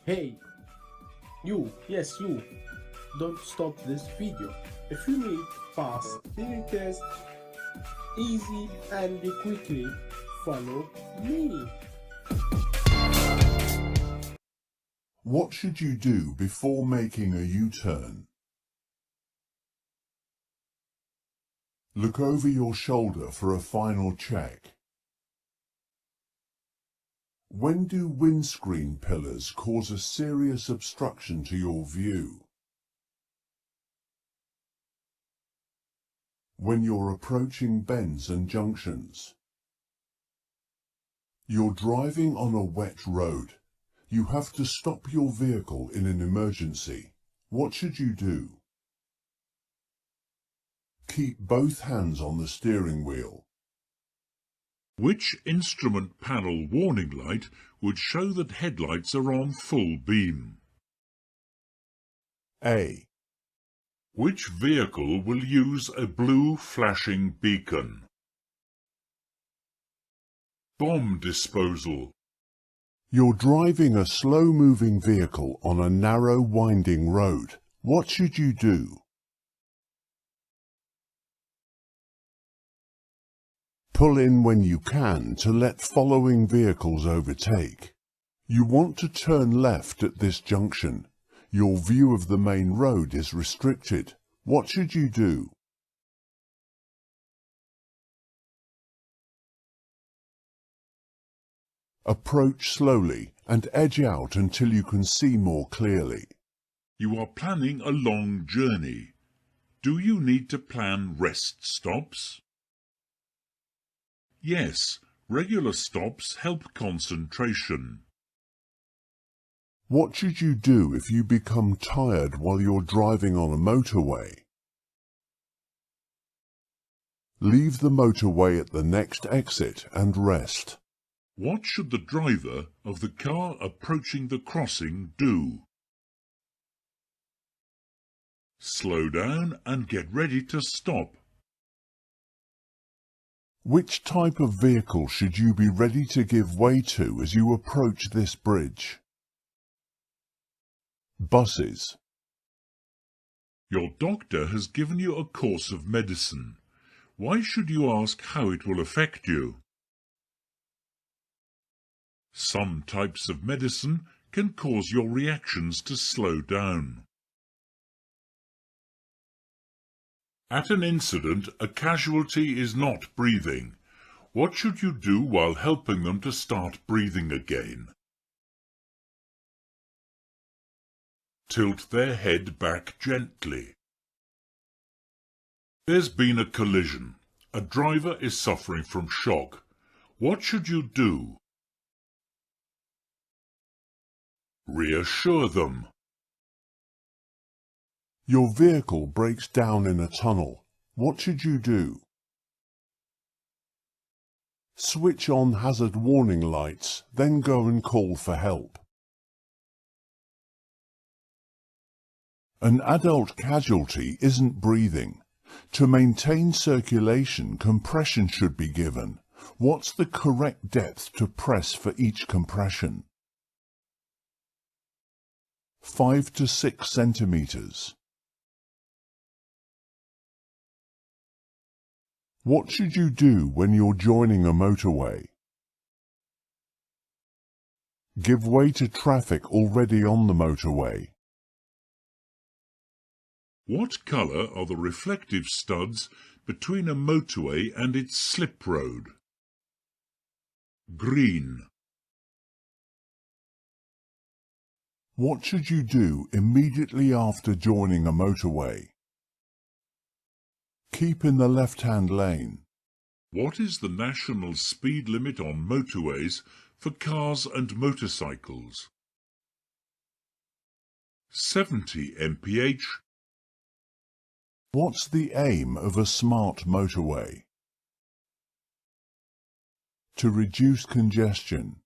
Hey, yes you, don't stop this video. If you need fast theory test, easy and quickly, follow me. What should you do before making a U-turn? Look over your shoulder for a final check. When do windscreen pillars cause a serious obstruction to your view? When you're approaching bends and junctions. You're driving on a wet road. You have to stop your vehicle in an emergency. What should you do? Keep both hands on the steering wheel. Which instrument panel warning light would show that headlights are on full beam? A. Which vehicle will use a blue flashing beacon? Bomb disposal. You're driving a slow-moving vehicle on a narrow, winding road. What should you do? Pull in when you can to let following vehicles overtake. You want to turn left at this junction. Your view of the main road is restricted. What should you do? Approach slowly and edge out until you can see more clearly. You are planning a long journey. Do you need to plan rest stops? Yes, regular stops help concentration. What should you do if you become tired while you're driving on a motorway? Leave the motorway at the next exit and rest. What should the driver of the car approaching the crossing do? Slow down and get ready to stop. Which type of vehicle should you be ready to give way to as you approach this bridge? Buses. Your doctor has given you a course of medicine. Why should you ask how it will affect you? Some types of medicine can cause your reactions to slow down. At an incident, a casualty is not breathing. What should you do while helping them to start breathing again? Tilt their head back gently. There's been a collision. A driver is suffering from shock. What should you do? Reassure them. Your vehicle breaks down in a tunnel. What should you do? Switch on hazard warning lights, then go and call for help. An adult casualty isn't breathing. To maintain circulation, compression should be given. What's the correct depth to press for each compression? 5 to 6 centimeters. What should you do when you're joining a motorway? Give way to traffic already on the motorway. What colour are the reflective studs between a motorway and its slip road? Green. What should you do immediately after joining a motorway? Keep in the left-hand lane. What is the national speed limit on motorways for cars and motorcycles? 70 mph. What's the aim of a smart motorway? To reduce congestion.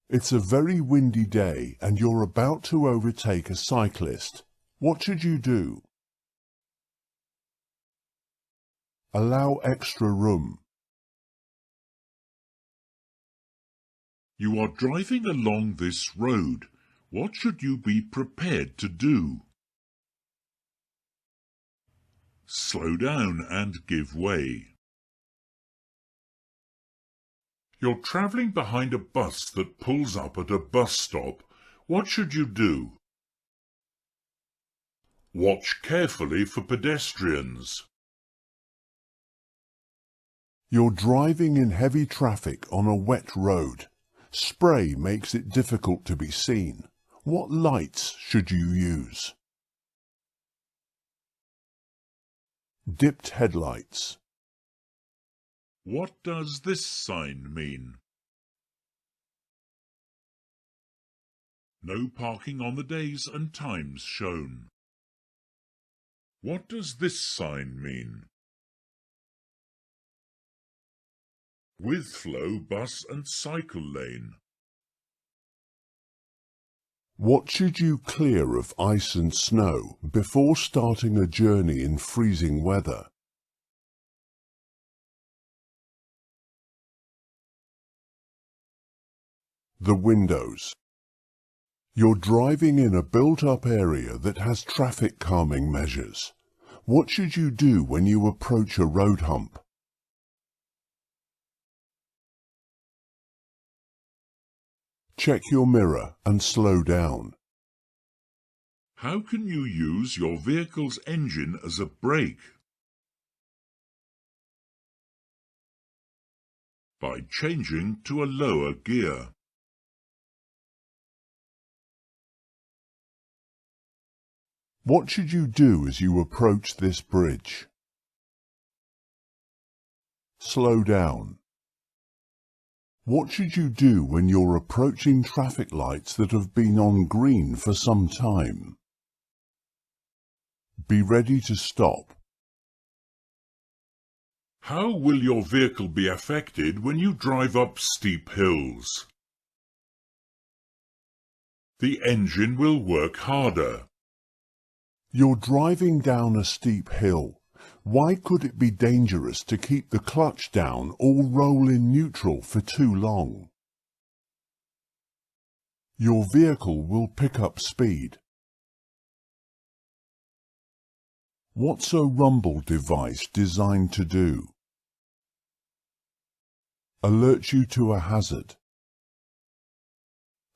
It's a very windy day and you're about to overtake a cyclist. What should you do? Allow extra room. You are driving along this road. What should you be prepared to do? Slow down and give way. You're travelling behind a bus that pulls up at a bus stop. What should you do? Watch carefully for pedestrians. You're driving in heavy traffic on a wet road. Spray makes it difficult to be seen. What lights should you use? Dipped headlights. What does this sign mean? No parking on the days and times shown. What does this sign mean? With flow bus and cycle lane. What should you clear of ice and snow before starting a journey in freezing weather? The windows. You're driving in a built-up area that has traffic calming measures. What should you do when you approach a road hump? Check your mirror and slow down. How can you use your vehicle's engine as a brake? By changing to a lower gear. What should you do as you approach this bridge? Slow down. What should you do when you're approaching traffic lights that have been on green for some time? Be ready to stop. How will your vehicle be affected when you drive up steep hills? The engine will work harder. You're driving down a steep hill. Why could it be dangerous to keep the clutch down or roll in neutral for too long? Your vehicle will pick up speed. What's a rumble device designed to do? Alert you to a hazard.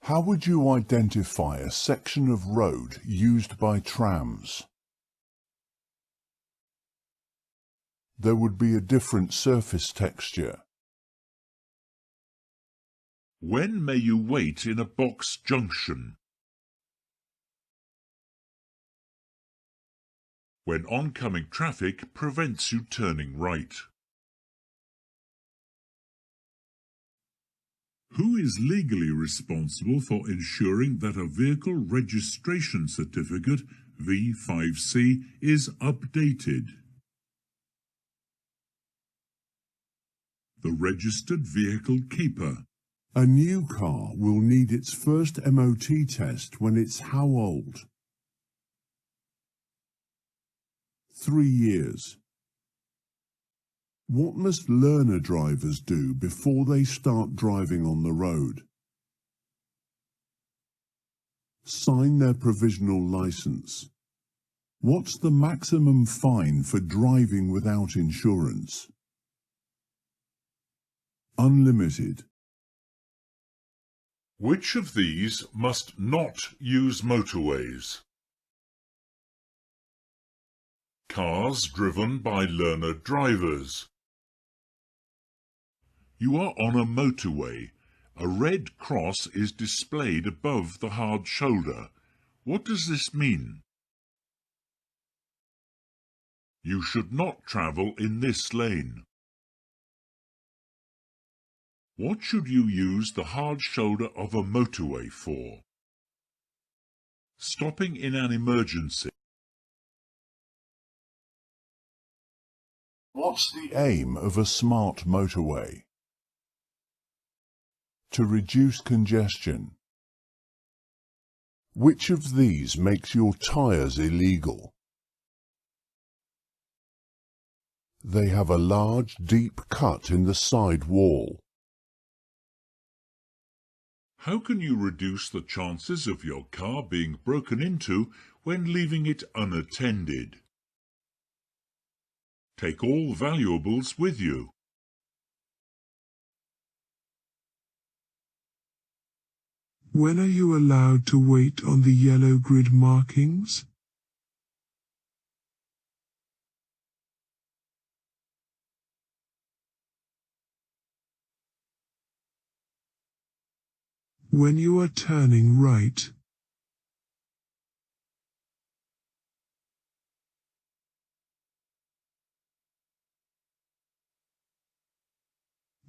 How would you identify a section of road used by trams? There would be a different surface texture. When may you wait in a box junction? When oncoming traffic prevents you turning right. Who is legally responsible for ensuring that a vehicle registration certificate, V5C, is updated? The registered vehicle keeper. A new car will need its first MOT test when it's how old? 3 years. What must learner drivers do before they start driving on the road? Sign their provisional license. What's the maximum fine for driving without insurance? Unlimited. Which of these must not use motorways? Cars driven by learner drivers. You are on a motorway. A red cross is displayed above the hard shoulder. What does this mean? You should not travel in this lane. What should you use the hard shoulder of a motorway for? Stopping in an emergency. What's the aim of a smart motorway? To reduce congestion. Which of these makes your tyres illegal? They have a large, deep cut in the side wall. How can you reduce the chances of your car being broken into when leaving it unattended? Take all valuables with you. When are you allowed to wait on the yellow grid markings? When you are turning right.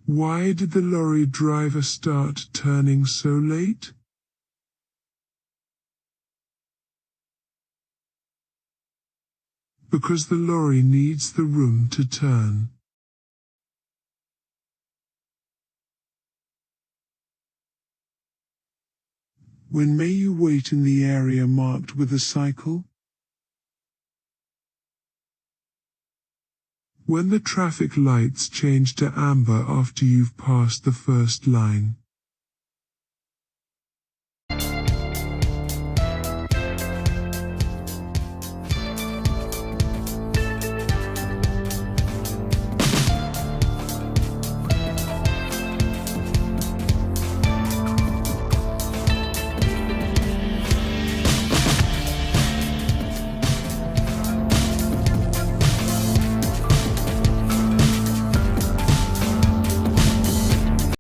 Why did the lorry driver start turning so late? Because the lorry needs the room to turn. When may you wait in the area marked with a cycle? When the traffic lights change to amber after you've passed the first line.